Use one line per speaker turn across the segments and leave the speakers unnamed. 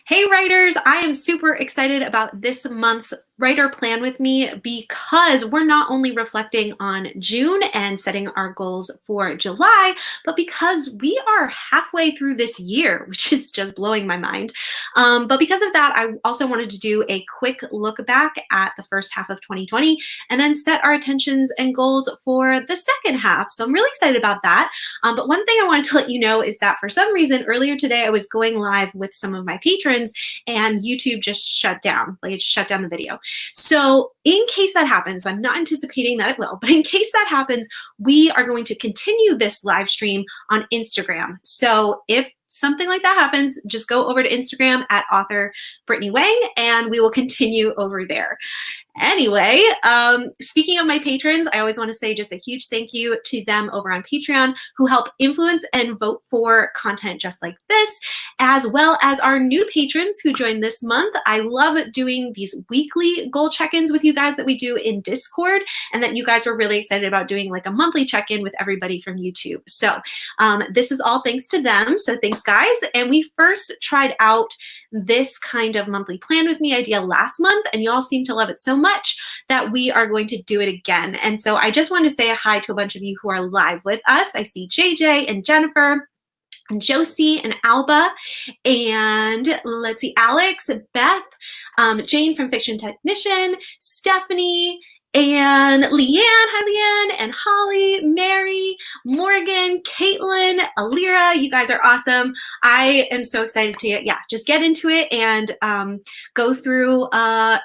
Hey writers, I am super excited about this month's writer plan with me because we're not only reflecting on June and setting our goals for July, but because we are halfway through this year, which is just blowing my mind. But because of that, I also wanted to do a quick look back at the first half of 2020 and then set our intentions and goals for the second half. So I'm really excited about that. But one thing I wanted to let you know is that for some reason earlier today, I was going live with some of my patrons and YouTube just shut down, like it just shut down the video. So in case that happens, I'm not anticipating that it will, but in case that happens, we are going to continue this live stream on Instagram. So if something like that happens, just go over to Instagram at author Brittany Wang and we will continue over there. Anyway, speaking of my patrons, I always want to say just a huge thank you to them over on Patreon who help influence and vote for content just like this, as well as our new patrons who joined this month. I love doing these weekly goal check-ins with you guys that we do in Discord, and that you guys were really excited about doing like a monthly check-in with everybody from YouTube. So this is all thanks to them. So thanks, guys. And we first tried out this kind of monthly plan with me idea last month, and y'all seem to love it so much that we are going to do it again. And so I just wanted to say a hi to a bunch of you who are live with us. I see JJ and Jennifer and Josie and Alba, and let's see, Alex, Beth, Jane from Fiction Technician, Stephanie, and Leanne, hi Leanne, and Holly, Mary, Morgan, Caitlin, Alira, you guys are awesome. I am so excited to, just get into it and go through,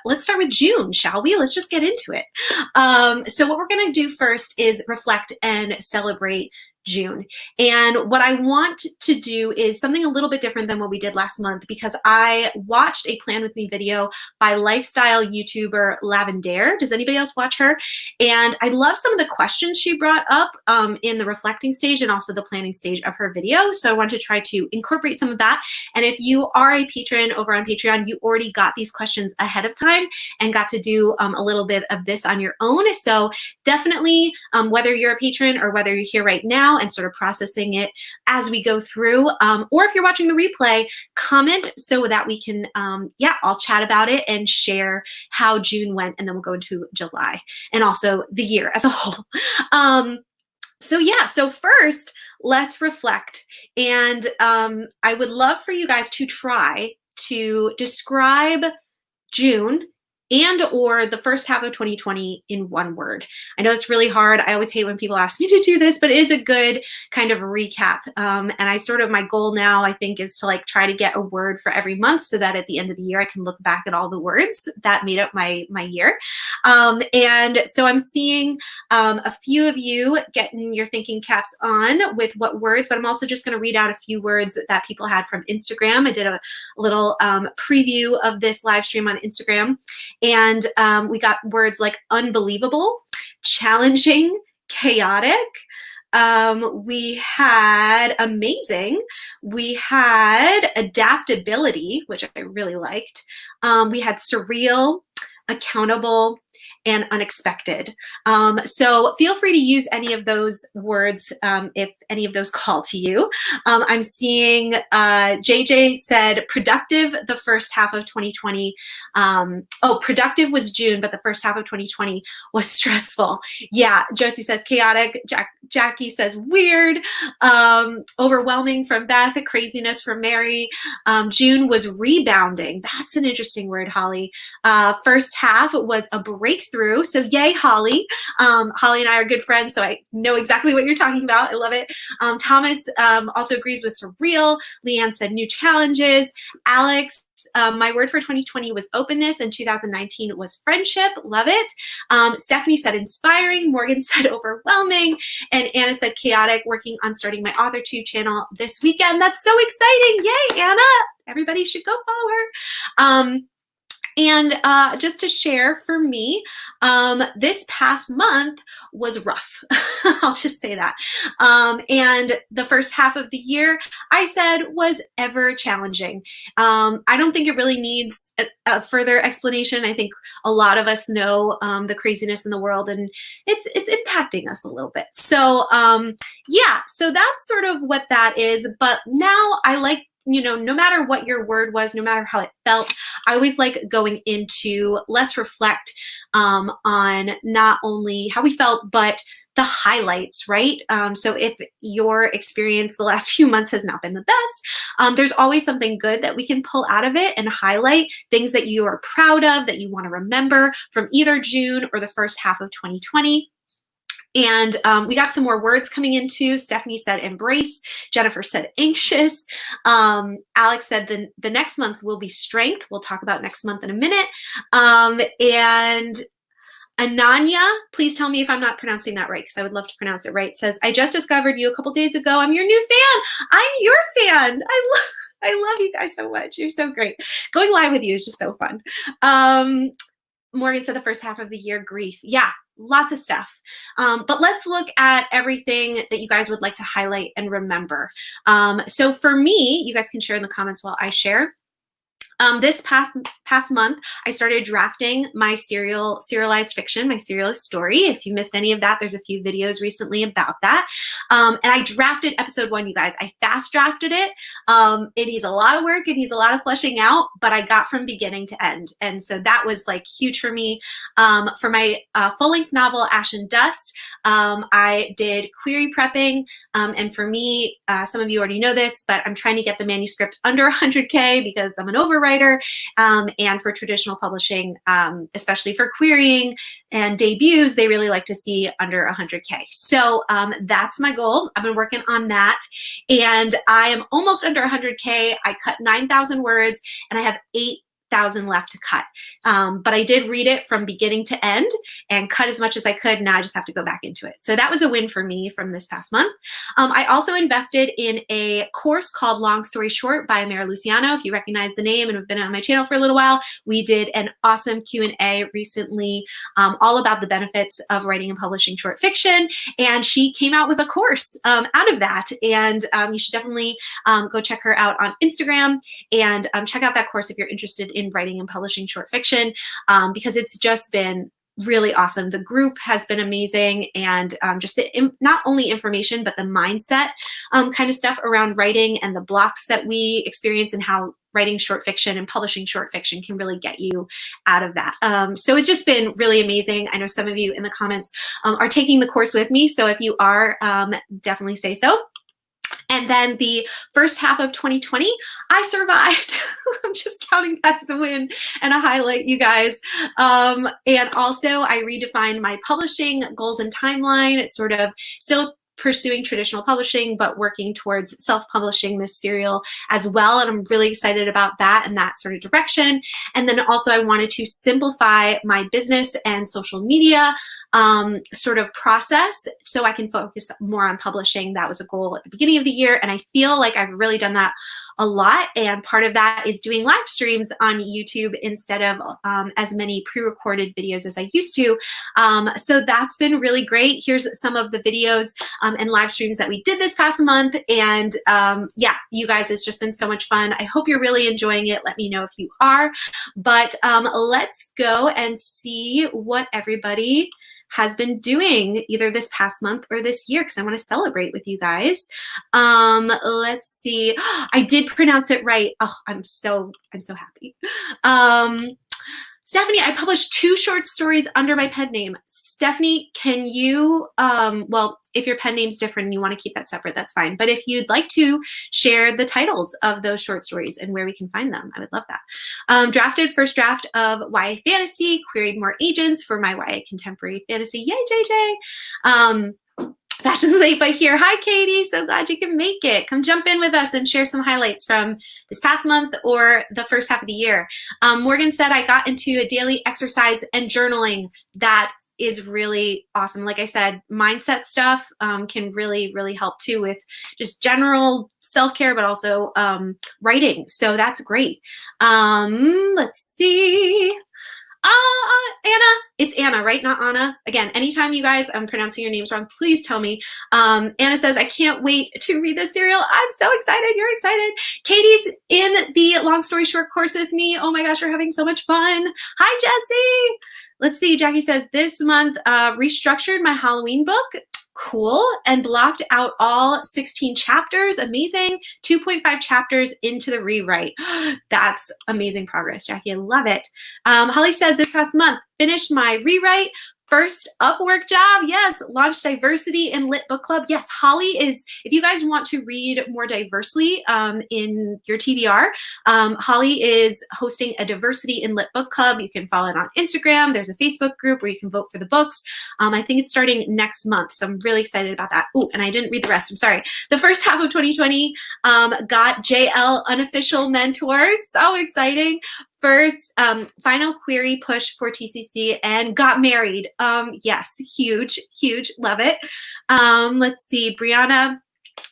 let's start with June, shall we? Let's just get into it. So what we're gonna do first is reflect and celebrate June. And what I want to do is something a little bit different than what we did last month, because I watched a plan with me video by lifestyle YouTuber Lavender. Does anybody else watch her? And I love some of the questions she brought up in the reflecting stage and also the planning stage of her video. So I want to try to incorporate some of that. And if you are a patron over on Patreon, you already got these questions ahead of time and got to do a little bit of this on your own. So definitely, whether you're a patron or whether you're here right now and sort of processing it as we go through, or if you're watching the replay, comment so that we can, I'll chat about it and share how June went, and then we'll go into July and also the year as a whole. So first, let's reflect. And I would love for you guys to try to describe June and or the first half of 2020 in one word. I know it's really hard. I always hate when people ask me to do this, but it is a good kind of recap. And I sort of, my goal now, I think, is to like try to get a word for every month so that at the end of the year, I can look back at all the words that made up my year. And so I'm seeing a few of you getting your thinking caps on with what words, but I'm also just going to read out a few words that people had from Instagram. I did a little preview of this live stream on Instagram. And we got words like unbelievable, challenging, chaotic. We had amazing. We had adaptability, which I really liked. We had surreal, accountable, and unexpected. So feel free to use any of those words if any of those call to you. I'm seeing JJ said productive the first half of 2020. Productive was June, but the first half of 2020 was stressful. Yeah, Josie says chaotic. Jackie says weird. Overwhelming from Beth. Craziness from Mary. June was rebounding. That's an interesting word, Holly. First half was a breakthrough. So yay, Holly. Holly and I are good friends, so I know exactly what you're talking about. I love it. Thomas also agrees with surreal. Leanne said new challenges. Alex, my word for 2020 was openness, and 2019 was friendship. Love it. Stephanie said inspiring. Morgan said overwhelming. And Anna said chaotic, working on starting my AuthorTube channel this weekend. That's so exciting. Yay, Anna. Everybody should go follow her. And just to share for me, this past month was rough. I'll just say that. And the first half of the year, I said, was ever challenging. I don't think it really needs a further explanation. I think a lot of us know the craziness in the world, and it's impacting us a little bit. So yeah, so that's sort of what that is. But now I like no matter what your word was, no matter how it felt, I always like going into, let's reflect on not only how we felt, but the highlights, right? So if your experience the last few months has not been the best, there's always something good that we can pull out of it and highlight things that you are proud of, that you want to remember from either June or the first half of 2020. And we got some more words coming in too. Stephanie said embrace. Jennifer said anxious. Alex said the next month will be strength. We'll talk about next month in a minute. And Ananya, please tell me if I'm not pronouncing that right, because I would love to pronounce it right, says, I just discovered you a couple days ago. I'm your new fan. I'm your fan. I love you guys so much. You're so great. Going live with you is just so fun. Morgan said the first half of the year, grief. Yeah, lots of stuff. But let's look at everything that you guys would like to highlight and remember. So for me, you guys can share in the comments while I share. This past month, I started drafting my serialized fiction, my serialized story. If you missed any of that, there's a few videos recently about that. And I drafted episode 1, you guys. I fast drafted it. It needs a lot of work. It needs a lot of fleshing out, but I got from beginning to end. And so that was like huge for me. For my full-length novel, Ash and Dust, I did query prepping. And for me, some of you already know this, but I'm trying to get the manuscript under 100K because I'm an overwriter. And for traditional publishing, especially for querying and debuts, they really like to see under 100K. So that's my goal. I've been working on that, and I am almost under 100K. I cut 9,000 words, and I have 8,000 left to cut. But I did read it from beginning to end and cut as much as I could. Now I just have to go back into it. So that was a win for me from this past month. I also invested in a course called Long Story Short by Mara Luciano. If you recognize the name and have been on my channel for a little while, we did an awesome Q&A recently all about the benefits of writing and publishing short fiction. And she came out with a course out of that. And you should definitely go check her out on Instagram and check out that course if you're interested in writing and publishing short fiction, because it's just been really awesome. The group has been amazing, and just not only information, but the mindset kind of stuff around writing and the blocks that we experience and how writing short fiction and publishing short fiction can really get you out of that. So it's just been really amazing. I know some of you in the comments are taking the course with me, so if you are, definitely say so. And then the first half of 2020, I survived. I'm just counting that as a win and a highlight, you guys. And also I redefined my publishing goals and timeline. It's sort of still pursuing traditional publishing, but working towards self-publishing this serial as well. And I'm really excited about that and that sort of direction. And then also I wanted to simplify my business and social media sort of process so I can focus more on publishing. That was a goal at the beginning of the year, and I feel like I've really done that a lot. And part of that is doing live streams on YouTube instead of as many pre-recorded videos as I used to. So that's been really great. Here's some of the videos and live streams that we did this past month. And yeah, you guys, it's just been so much fun. I hope you're really enjoying it. Let me know if you are. But let's go and see what everybody has been doing either this past month or this year, because I want to celebrate with you guys. Let's see. I did pronounce it right. Oh, I'm so happy. Stephanie, I published 2 short stories under my pen name. Stephanie, can you, well, if your pen name's different and you want to keep that separate, that's fine. But if you'd like to share the titles of those short stories and where we can find them, I would love that. Drafted first draft of YA fantasy, queried more agents for my YA contemporary fantasy. Yay, JJ. Fashion's late but here. Hi, Katie. So glad you can make it. Come jump in with us and share some highlights from this past month or the first half of the year. Morgan said, I got into a daily exercise and journaling. That is really awesome. Like I said, mindset stuff can really, really help too with just general self-care, but also writing. So that's great. Let's see. Anna, it's Anna, right? Not Anna. Again, anytime you guys, I'm pronouncing your names wrong, please tell me. Anna says, I can't wait to read this serial. I'm so excited. You're excited. Katie's in the Long Story Short course with me. Oh my gosh, we're having so much fun. Hi, Jessie. Let's see. Jackie says, this month restructured my Halloween book. Cool. And blocked out all 16 chapters. Amazing. 2.5 chapters into the rewrite. That's amazing progress, Jackie. I love it. Holly says, this past month, finished my rewrite. First Upwork job, yes. Launched Diversity in Lit Book Club. Yes, Holly is, if you guys want to read more diversely in your TBR, Holly is hosting a Diversity in Lit Book Club. You can follow it on Instagram. There's a Facebook group where you can vote for the books. I think it's starting next month, so I'm really excited about that. Oh, and I didn't read the rest, I'm sorry. The first half of 2020 got JL unofficial mentors, so exciting. First, final query push for TCC and got married. Yes, huge, huge, love it. Let's see, Brianna,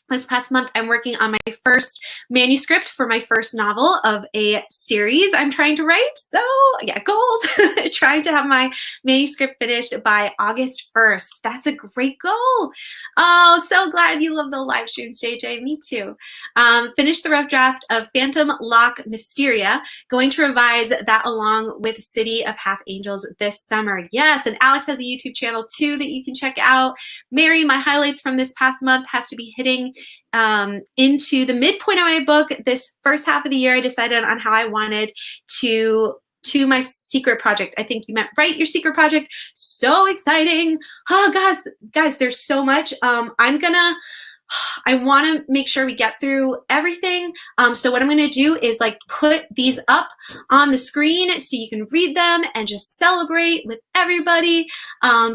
this past month, I'm working on my first manuscript for my first novel of a series I'm trying to write. So yeah, goals. Trying to have my manuscript finished by August 1st. That's a great goal. Oh, so glad you love the live streams, JJ. Me too. Finished the rough draft of Phantom Lock Mysteria. Going to revise that along with City of Half Angels this summer. Yes, and Alex has a YouTube channel too that you can check out. Mary, my highlights from this past month has to be hitting into the midpoint of my book. This first half of the year, I decided on how I wanted to my secret project. I think you meant write your secret project. So exciting. Oh, guys, there's so much. I want to make sure we get through everything. So what I'm going to do is like put these up on the screen so you can read them and just celebrate with everybody,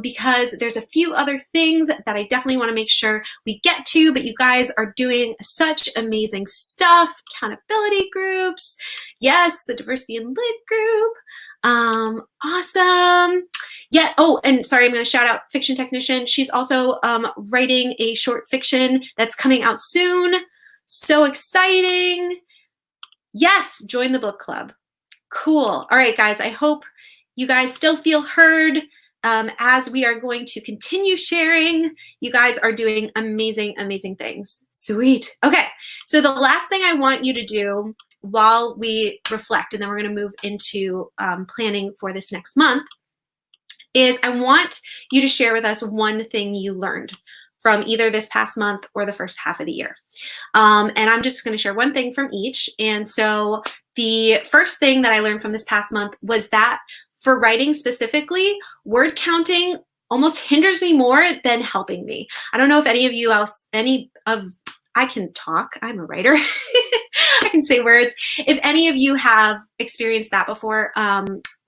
because there's a few other things that I definitely want to make sure we get to, but you guys are doing such amazing stuff. Accountability groups. Yes, the Diversity in Lit group. Awesome. Yeah. Oh, and sorry, I'm going to shout out Fiction Technician. She's also writing a short fiction that's coming out soon. So exciting. Yes, join the book club. Cool. All right, guys, I hope you guys still feel heard as we are going to continue sharing. You guys are doing amazing, amazing things. Sweet. Okay, so the last thing I want you to do while we reflect, and then we're going to move into planning for this next month, is I want you to share with us one thing you learned from either this past month or the first half of the year. And I'm just going to share one thing from each. And so the first thing that I learned from this past month was that for writing specifically, word counting almost hinders me more than helping me. I don't know if any of you else, I can talk, I'm a writer. I can say words. If any of you have experienced that before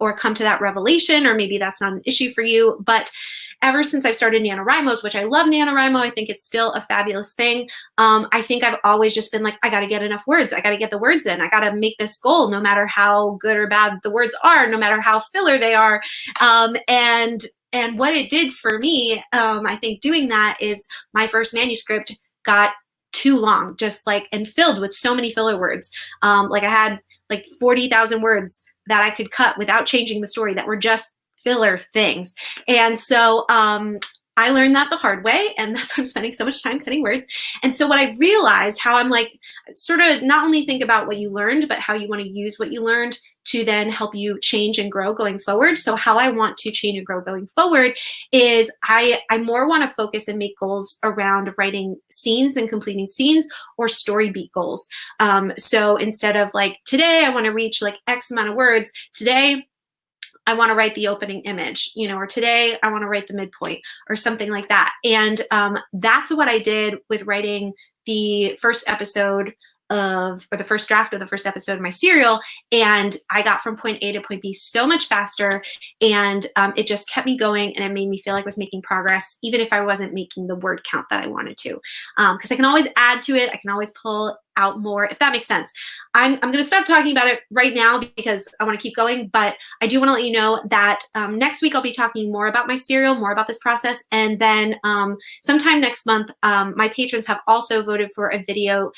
or come to that revelation, or maybe that's not an issue for you, but ever since I've started NaNoWriMo's, which I love NaNoWriMo, I think it's still a fabulous thing. I think I've always just been like, I got to get enough words. I got to get the words in. I got to make this goal, no matter how good or bad the words are, no matter how filler they are. And what it did for me, I think doing that is my first manuscript got too long, just like, and filled with so many filler words. Like I had like 40,000 words that I could cut without changing the story that were just filler things. And so I learned that the hard way, and that's why I'm spending so much time cutting words. And so what I realized, how I'm like, sort of not only think about what you learned, but how you want to use what you learned to then help you change and grow going forward. So how I want to change and grow going forward is I more want to focus and make goals around writing scenes and completing scenes, or story beat goals. So instead of like, today I want to reach like X amount of words, today I want to write the opening image, you know, or today I want to write the midpoint or something like that. And that's what I did with writing the first episode or the first draft of the first episode of my serial. And I got from point A to point B so much faster. And it just kept me going, and it made me feel like I was making progress, even if I wasn't making the word count that I wanted to. Because I can always add to it. I can always pull out more, if that makes sense. I'm going to stop talking about it right now because I want to keep going, but I do want to let you know that next week I'll be talking more about my serial, more about this process, and then sometime next month, my patrons have also voted for a video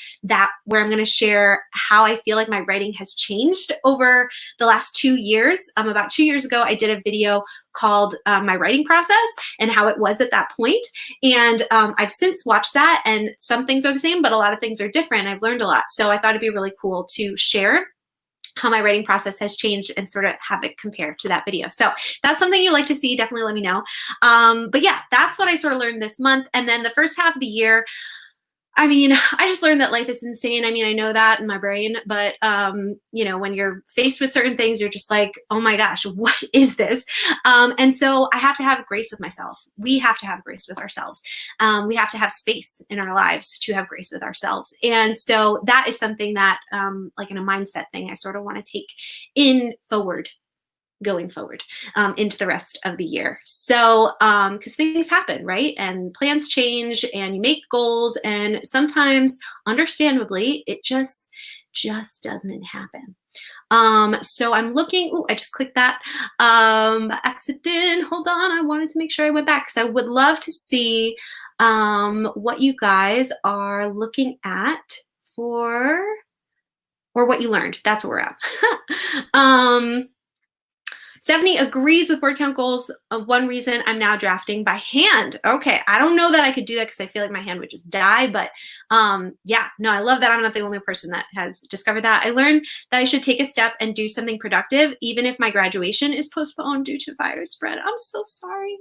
where I'm going to share how I feel like my writing has changed over the last 2 years. About 2 years ago, I did a video called my writing process and how it was at that point. And I've since watched that, and some things are the same, but a lot of things are different. I've learned a lot. So I thought it'd be really cool to share how my writing process has changed and sort of have it compare to that video. So that's something you like to see, definitely let me know. But yeah, that's what I sort of learned this month. And then the first half of the year, I mean, I just learned that life is insane. I mean, I know that in my brain, but you know, when you're faced with certain things, you're just like, oh my gosh, what is this? And so I have to have grace with myself. We have to have grace with ourselves. We have to have space in our lives to have grace with ourselves. And so that is something that, like in a mindset thing, I sort of want to take in forward going forward into the rest of the year. So, because things happen, right? And plans change and you make goals, and sometimes, understandably, it just doesn't happen. So I'm looking, oh, I just clicked that accident. Hold on, I wanted to make sure I went back because I would love to see what you guys are looking at for, or what you learned. That's where we're at. Stephanie agrees with word count goals. One reason I'm now drafting by hand. Okay, I don't know that I could do that because I feel like my hand would just die, but yeah, no, I love that I'm not the only person that has discovered that. I learned that I should take a step and do something productive, even if my graduation is postponed due to virus spread. I'm so sorry.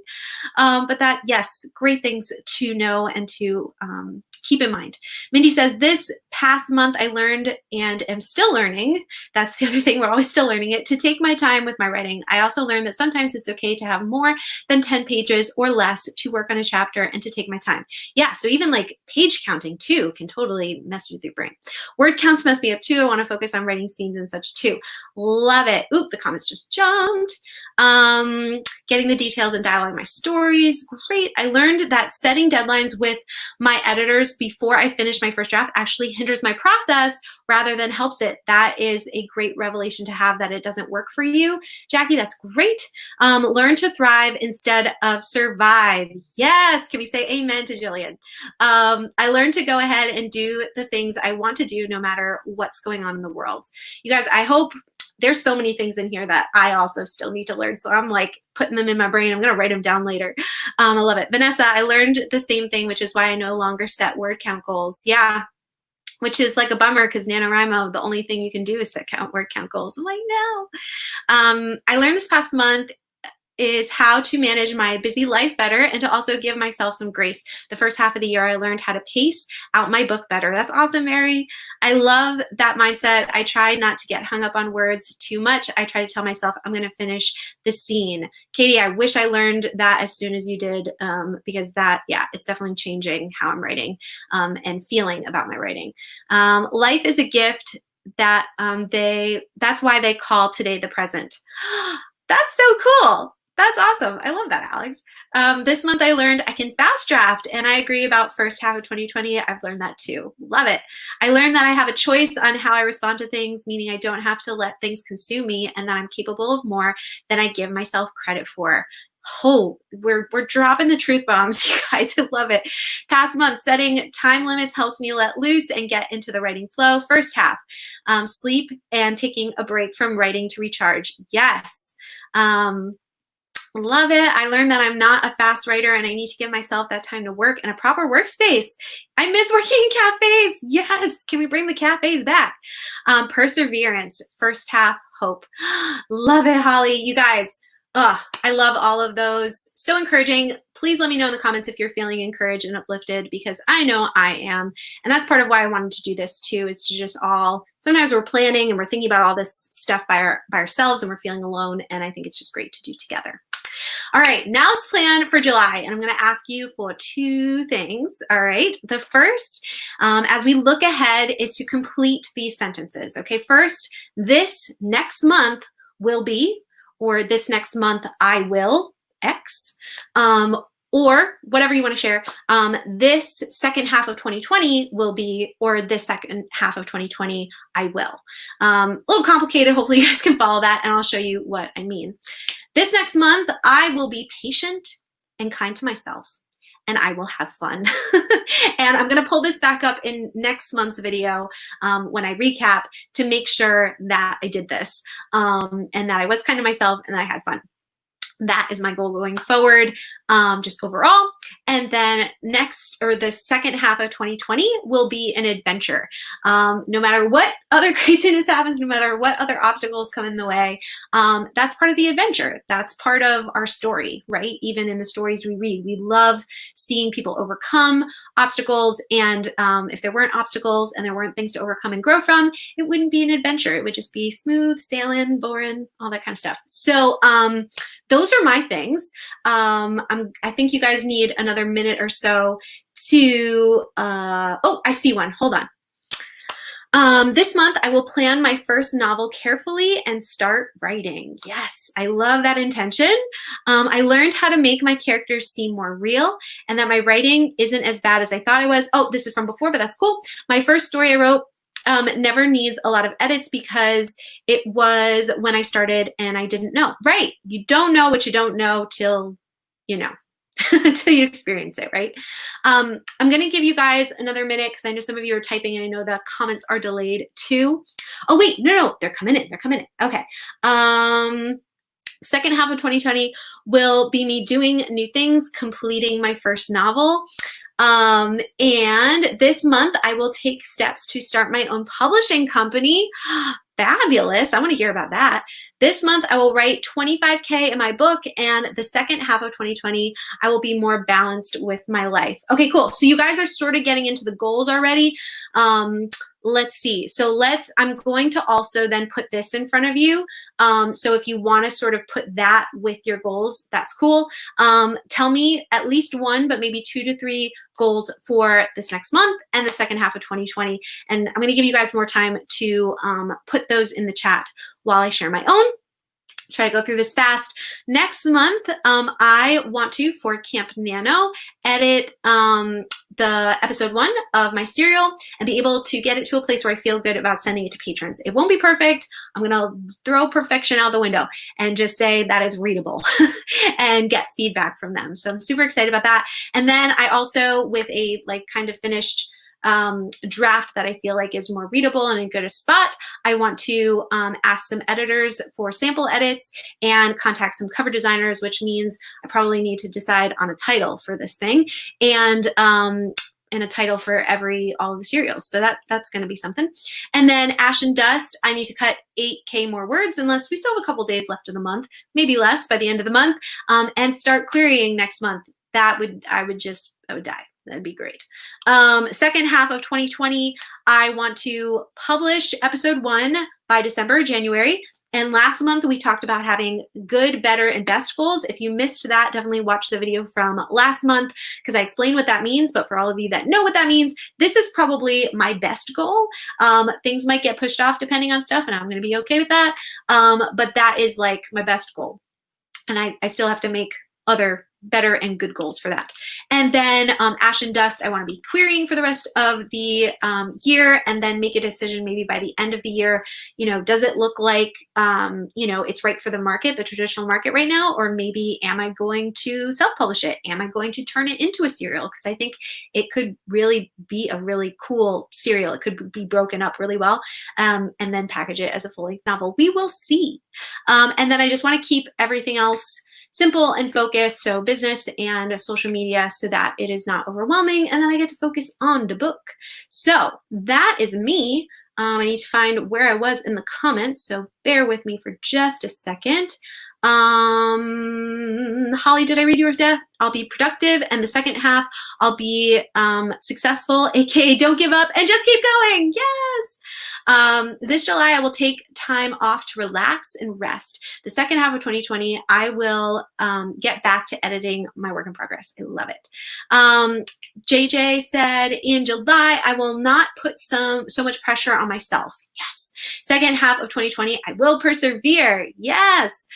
But that, yes, great things to know and to keep in mind. Mindy says, this past month I learned and am still learning. That's the other thing, we're always still learning it, to take my time with my writing. I also learned that sometimes it's okay to have more than 10 pages or less to work on a chapter and to take my time. Yeah, so even like page counting too can totally mess with your brain. Word counts mess me up too. I want to focus on writing scenes and such too. Love it. Oop, the comments just jumped. Getting the details and dialogue in my stories, great. I learned that setting deadlines with my editors before I finish my first draft actually hinders my process rather than helps it. That is a great revelation to have, that it doesn't work for you. Jackie, that's great. Learn to thrive instead of survive. Yes, can we say amen to Jillian? I learned to go ahead and do the things I want to do no matter what's going on in the world. You guys, I hope, there's so many things in here that I also still need to learn. So I'm like putting them in my brain. I'm going to write them down later. I love it. Vanessa, I learned the same thing, which is why I no longer set word count goals. Yeah, which is like a bummer because NaNoWriMo, the only thing you can do is set word count goals. I'm like, no. I learned this past month is how to manage my busy life better and to also give myself some grace. The first half of the year, I learned how to pace out my book better. That's awesome, Mary. I love that mindset. I try not to get hung up on words too much. I try to tell myself I'm going to finish the scene. Katie, I wish I learned that as soon as you did, because that, yeah, it's definitely changing how I'm writing and feeling about my writing. Life is a gift that that's why they call today the present. That's so cool. That's awesome. I love that, Alex. This month I learned I can fast draft, and I agree about first half of 2020. I've learned that too. Love it. I learned that I have a choice on how I respond to things, meaning I don't have to let things consume me, and that I'm capable of more than I give myself credit for. Oh, we're dropping the truth bombs, you guys. I love it. Past month, setting time limits helps me let loose and get into the writing flow. First half, sleep and taking a break from writing to recharge. Yes. Love it. I learned that I'm not a fast writer and I need to give myself that time to work in a proper workspace. I miss working in cafes. Yes. Can we bring the cafes back? Perseverance. First half, hope. Love it, Holly. You guys, I love all of those. So encouraging. Please let me know in the comments if you're feeling encouraged and uplifted, because I know I am. And that's part of why I wanted to do this too, is to just sometimes we're planning and we're thinking about all this stuff by ourselves and we're feeling alone. And I think it's just great to do together. All right, now let's plan for July. And I'm going to ask you for two things. All right, the first, as we look ahead, is to complete these sentences. Okay, first, this next month will be, or this next month I will, X, or whatever you want to share. This second half of 2020 will be, or this second half of 2020 I will. A little complicated. Hopefully you guys can follow that, and I'll show you what I mean. This next month, I will be patient and kind to myself, and I will have fun. And I'm going to pull this back up in next month's video when I recap to make sure that I did this and that I was kind to myself and that I had fun. That is my goal going forward, just overall. And then the second half of 2020 will be an adventure. No matter what other craziness happens, no matter what other obstacles come in the way, that's part of the adventure. That's part of our story, right? Even in the stories we read, we love seeing people overcome obstacles. And if there weren't obstacles and there weren't things to overcome and grow from, it wouldn't be an adventure. It would just be smooth sailing, boring, all that kind of stuff. So those are my things. I think you guys need another minute or so to, oh, I see one, hold on. This month I will plan my first novel carefully and start writing. Yes, I love that intention. I learned how to make my characters seem more real and that my writing isn't as bad as I thought it was. Oh, this is from before, but that's cool. My first story I wrote never needs a lot of edits because it was when I started and I didn't know. Right. You don't know what you don't know till you know, until you experience it, right? I'm going to give you guys another minute because I know some of you are typing and I know the comments are delayed too. Oh, wait, no, they're coming in. They're coming in. Okay. Second half of 2020 will be me doing new things, completing my first novel. And this month I will take steps to start my own publishing company. Fabulous. I want to hear about that. This month I will write 25K in my book, and the second half of 2020 I will be more balanced with my life. Okay, cool. So you guys are sort of getting into the goals already. Let's see. So I'm going to also then put this in front of you. So if you want to sort of put that with your goals, that's cool. Tell me at least one, but maybe 2 to 3 goals for this next month and the second half of 2020. And I'm going to give you guys more time to put those in the chat while I share my own. Try to go through this fast. Next month, I want to, for Camp Nano, edit the episode 1 of my serial and be able to get it to a place where I feel good about sending it to patrons. It won't be perfect. I'm going to throw perfection out the window and just say that it's readable and get feedback from them. So I'm super excited about that. And then I also, with a kind of finished draft that I feel like is more readable and a good spot, I want to ask some editors for sample edits and contact some cover designers, which means I probably need to decide on a title for this thing and a title for all of the serials. So that's going to be something. And then Ash and Dust, I need to cut 8K more words, unless we still have a couple days left of the month, maybe less by the end of the month, and start querying next month. I would die. That'd be great. Second half of 2020, I want to publish episode 1 by January. And last month we talked about having good, better, and best goals. If you missed that, definitely watch the video from last month because I explained what that means. But for all of you that know what that means, this is probably my best goal. Things might get pushed off depending on stuff, and I'm going to be okay with that. But that is like my best goal. And I still have to make other better and good goals for that. And then Ash and Dust, I want to be querying for the rest of the year and then make a decision maybe by the end of the year. Does it look like, it's right for the market, the traditional market right now? Or maybe am I going to self-publish it? Am I going to turn it into a serial? Because I think it could really be a really cool serial. It could be broken up really well and then package it as a full-length novel. We will see. And then I just want to keep everything else simple and focused, so business and social media, so that it is not overwhelming, and then I get to focus on the book. So that is me. I need to find where I was in the comments, so bear with me for just a second. Holly, did I read yours yet? I'll be productive, and the second half I'll be successful, aka don't give up and just keep going. Yes. This July I will take time off to relax and rest. The second half of 2020 I will get back to editing my work in progress. I love it. JJ said in July I will not put so much pressure on myself. Yes. Second half of 2020 I will persevere. Yes.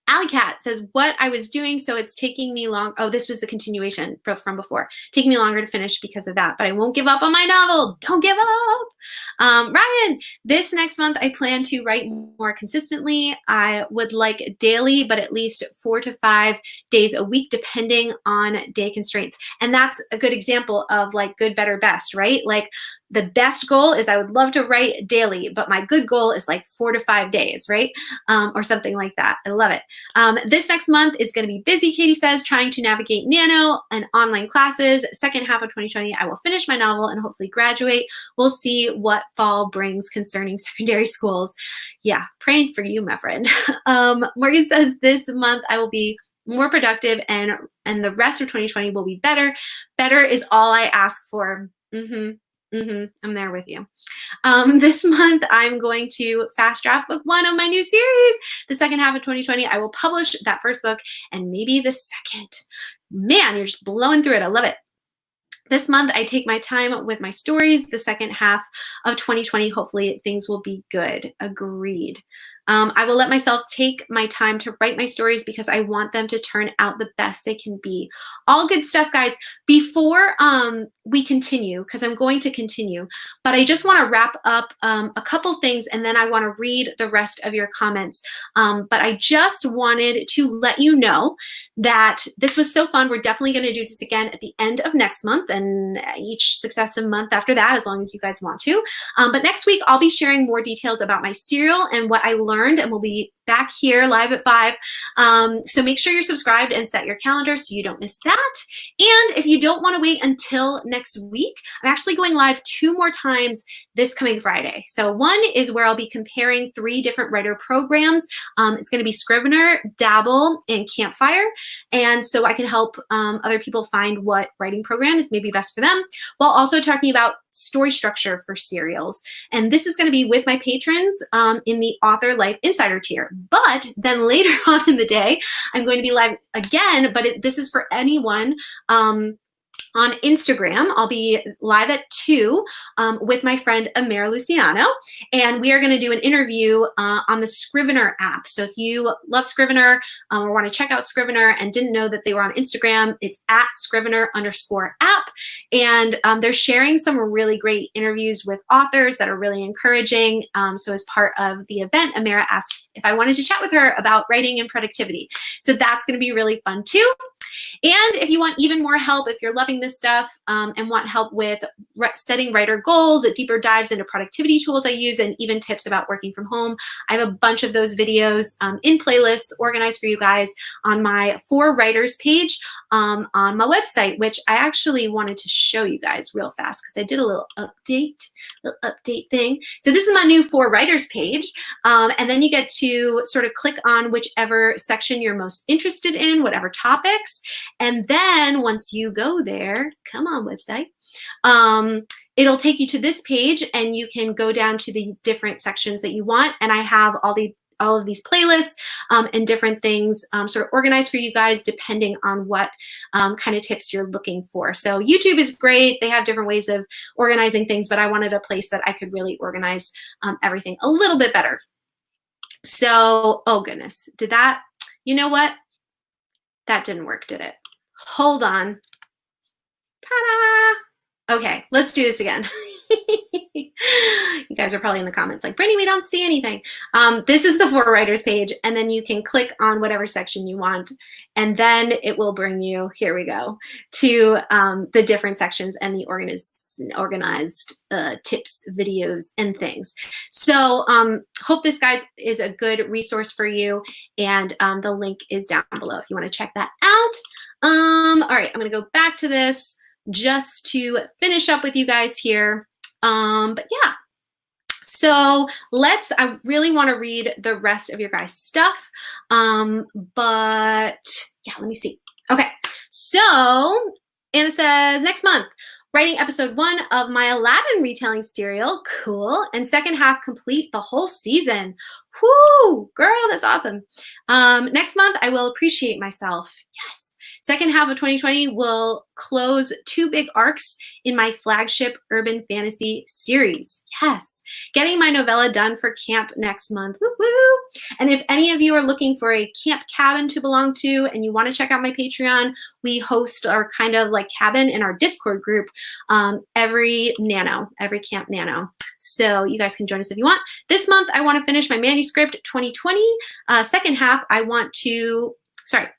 Alley Cat says, what I was doing, so it's taking me long. Oh, this was the continuation from before. Taking me longer to finish because of that, but I won't give up on my novel. Don't give up. Ryan, this next month, I plan to write more consistently. I would like daily, but at least 4 to 5 days a week, depending on day constraints. And that's a good example of like good, better, best, right? Like The best goal is I would love to write daily, but my good goal is like 4 to 5 days, right? Or something like that. I love it. This next month is going to be busy, Katie says, trying to navigate Nano and online classes. Second half of 2020, I will finish my novel and hopefully graduate. We'll see what fall brings concerning secondary schools. Yeah, praying for you, my friend. Morgan says, this month I will be more productive and the rest of 2020 will be better. Better is all I ask for. I'm there with you. This month, I'm going to fast draft book 1 of my new series. The second half of 2020, I will publish that first book and maybe the second. Man, you're just blowing through it. I love it. This month, I take my time with my stories. The second half of 2020, hopefully things will be good. Agreed. I will let myself take my time to write my stories because I want them to turn out the best they can be. All good stuff, guys. Before we continue, because I'm going to continue, but I just want to wrap up a couple things and then I want to read the rest of your comments. But I just wanted to let you know that this was so fun. We're definitely going to do this again at the end of next month and each successive month after that, as long as you guys want to. But next week, I'll be sharing more details about my serial and what I learned, and we'll be back here live at 5. So make sure you're subscribed and set your calendar so you don't miss that. And if you don't want to wait until next week, I'm actually going live 2 more times this coming Friday. So one is where I'll be comparing 3 different writer programs. It's going to be Scrivener, Dabble, and Campfire. And so I can help other people find what writing program is maybe best for them, while also talking about story structure for serials. And this is going to be with my patrons in the Author Life Insider tier. But then later on in the day, I'm going to be live again, but this is for anyone on Instagram. I'll be live at 2 with my friend Amara Luciano, and we are going to do an interview on the Scrivener app. So if you love Scrivener or want to check out Scrivener and didn't know that they were on Instagram, it's at Scrivener_app, and they're sharing some really great interviews with authors that are really encouraging. So as part of the event, Amara asked if I wanted to chat with her about writing and productivity. So that's going to be really fun too. And if you want even more help, if you're loving this stuff and want help with setting writer goals, deeper dives into productivity tools I use, and even tips about working from home, I have a bunch of those videos in playlists organized for you guys on my For Writers page on my website, which I actually wanted to show you guys real fast because I did a little update thing. So this is my new For Writers page. And then you get to sort of click on whichever section you're most interested in, whatever topics. And then once you go there, come on website, it'll take you to this page and you can go down to the different sections that you want. And I have all of these playlists and different things sort of organized for you guys depending on what kind of tips you're looking for. So YouTube is great. They have different ways of organizing things, but I wanted a place that I could really organize everything a little bit better. So, oh goodness, did that, you know what? That didn't work, did it? Hold on. Ta-da! Okay, let's do this again. You guys are probably in the comments like, Brittany, we don't see anything. This is the For Writers page, and then you can click on whatever section you want, and then it will bring you, here we go, to the different sections and the organized tips, videos, and things. So hope this, guys, is a good resource for you, and the link is down below if you want to check that out. All right, I'm going to go back to this just to finish up with you guys here. But yeah, so I really want to read the rest of your guys' stuff. But yeah, let me see. Okay, so Anna says, next month, writing episode 1 of my Aladdin retelling serial. Cool. And second half complete the whole season. Whoo, girl, that's awesome. Next month, I will appreciate myself. Yes. Second half of 2020 will close 2 big arcs in my flagship urban fantasy series. Yes. Getting my novella done for camp next month. Woo woo. And if any of you are looking for a camp cabin to belong to and you want to check out my Patreon, we host our kind of like cabin in our Discord group every camp nano. So you guys can join us if you want. This month, I want to finish my manuscript 2020. Second half, I want to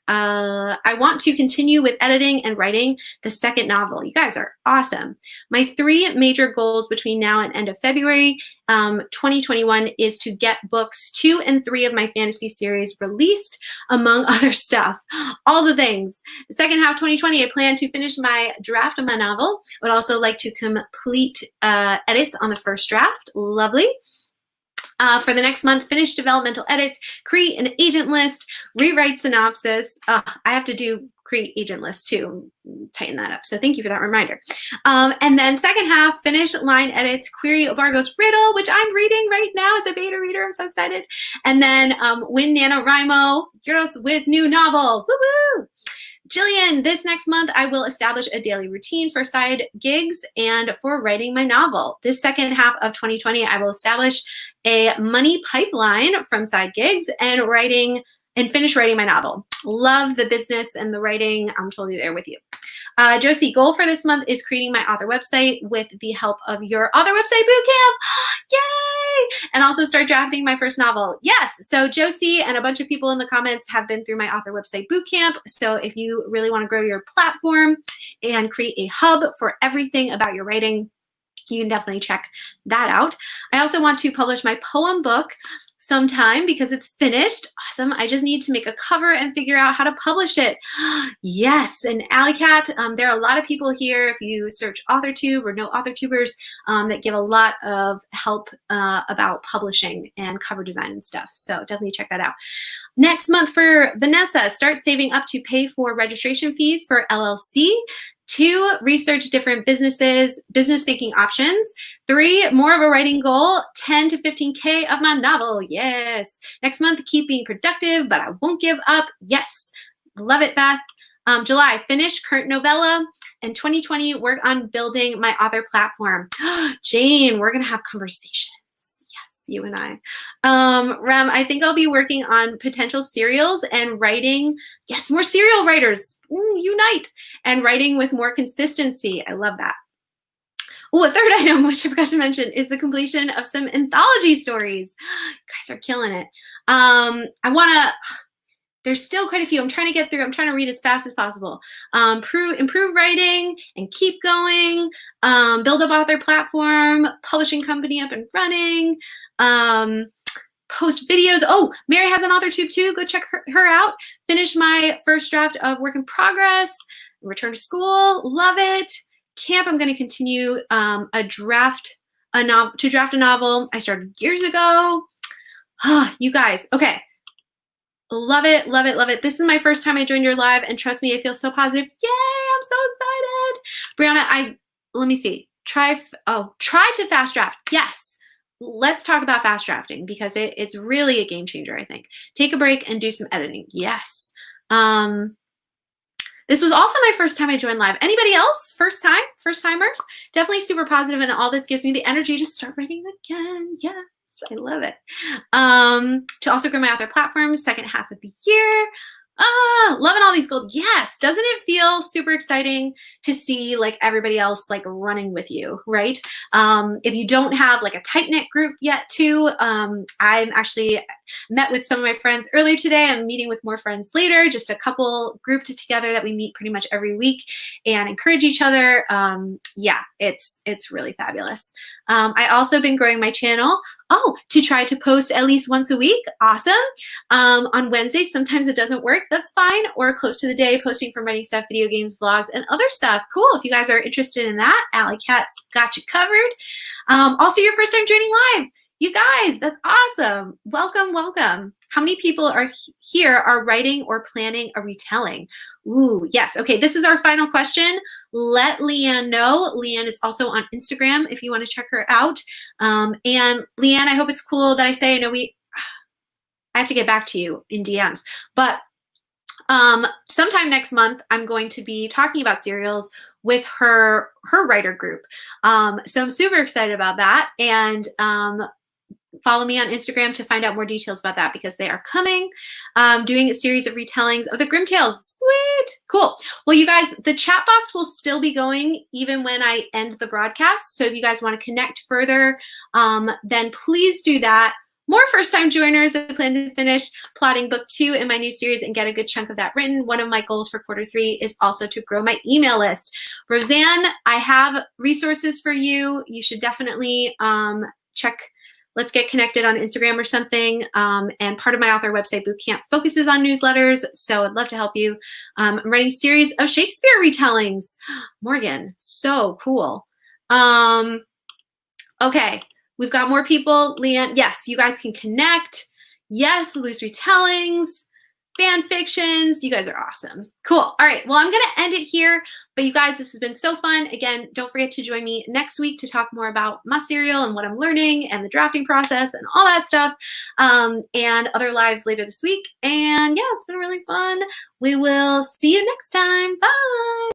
I want to continue with editing and writing the second novel. You guys are awesome. My 3 major goals between now and end of February 2021 is to get books 2 and 3 of my fantasy series released, among other stuff. All the things. The second half 2020, I plan to finish my draft of my novel. Would also like to complete edits on the first draft. Lovely. For the next month, finish developmental edits, create an agent list, rewrite synopsis. I have to do create agent list too, tighten that up. So thank you for that reminder. And then second half, finish line edits, query Margot's riddle, which I'm reading right now as a beta reader. I'm so excited. And then win NaNoWriMo, girls with new novel. Woo-woo! Jillian, this next month, I will establish a daily routine for side gigs and for writing my novel. This second half of 2020, I will establish a money pipeline from side gigs and finish writing my novel. Love the business and the writing. I'm totally there with you. Josie, goal for this month is creating my author website with the help of your author website bootcamp. Yay! And also start drafting my first novel. Yes. So Josie and a bunch of people in the comments have been through my author website bootcamp. So if you really want to grow your platform and create a hub for everything about your writing, you can definitely check that out. I also want to publish my poem book sometime because it's finished. Awesome. I just need to make a cover and figure out how to publish it. Yes. And AllieCat, there are a lot of people here, if you search AuthorTube or know AuthorTubers, that give a lot of help about publishing and cover design and stuff. So definitely check that out. Next month for Vanessa, start saving up to pay for registration fees for LLC. 2, research different business making options. 3, more of a writing goal, 10 to 15K of my novel. Yes. Next month, keep being productive, but I won't give up. Yes. Love it, Beth. July, finish current novella. And 2020, work on building my author platform. Jane, we're going to have conversations. You and I. Rem, I think I'll be working on potential serials and writing. Yes, more serial writers. Unite. And writing with more consistency. I love that. Oh, a third item, which I forgot to mention, is the completion of some anthology stories. You guys are killing it. There's still quite a few I'm trying to get through. I'm trying to read as fast as possible. Improve writing and keep going. Build up author platform, publishing company up and running. Post videos. Oh, Mary has an AuthorTube too. Go check her out. Finish my first draft of work in progress. Return to school. Love it. Camp. I'm going to continue to draft a novel I started years ago. You guys. Okay. Love it, love it, love it. This is my first time I joined your live, and trust me, I feel so positive. Yay, I'm so excited. Brianna, let me see. Try to fast draft. Yes. Let's talk about fast drafting because it's really a game changer, I think. Take a break and do some editing. Yes. This was also my first time I joined live. Anybody else? First timers? Definitely super positive, and all this gives me the energy to start writing again. Yes. I love it. To also grow my author platform, second half of the year. Loving all these goals. Yes. Doesn't it feel super exciting to see like everybody else like running with you, right? If you don't have like a tight-knit group yet too, I'm actually met with some of my friends earlier today. I'm meeting with more friends later, just a couple grouped together that we meet pretty much every week and encourage each other. Yeah, it's really fabulous. I also been growing my channel. To try to post at least once a week. Awesome. On Wednesdays, sometimes it doesn't work. That's fine. Or close to the day, posting from writing stuff, video games, vlogs, and other stuff. Cool. If you guys are interested in that, AllieCat's got you covered. Also, your first time joining live. You guys, that's awesome. Welcome, welcome. How many people are here are writing or planning a retelling? Ooh, yes. Okay, this is our final question. Let Leanne know. Leanne is also on Instagram if you want to check her out. And Leanne, I hope it's cool that I know I have to get back to you in DMs, but sometime next month, I'm going to be talking about serials with her writer group. So I'm super excited about that. And follow me on Instagram to find out more details about that because they are coming. Doing a series of retellings of the Grimm Tales. Sweet. Cool. Well, you guys, the chat box will still be going even when I end the broadcast. So if you guys want to connect further, then please do that. more first-time joiners. I plan to finish plotting book 2 in my new series and get a good chunk of that written. One of my goals for quarter 3 is also to grow my email list. Roseanne, I have resources for you. You should definitely check. Let's get connected on Instagram or something. And part of my author website bootcamp focuses on newsletters, so I'd love to help you. I'm writing a series of Shakespeare retellings. Morgan, so cool. Okay, we've got more people. Leanne, yes, you guys can connect. Yes, loose retellings, fan fictions. You guys are awesome. Cool. All right, well, I'm going to end it here. But you guys, this has been so fun. Again, don't forget to join me next week to talk more about my serial and what I'm learning and the drafting process and all that stuff, and other lives later this week. And yeah, it's been really fun. We will see you next time. Bye.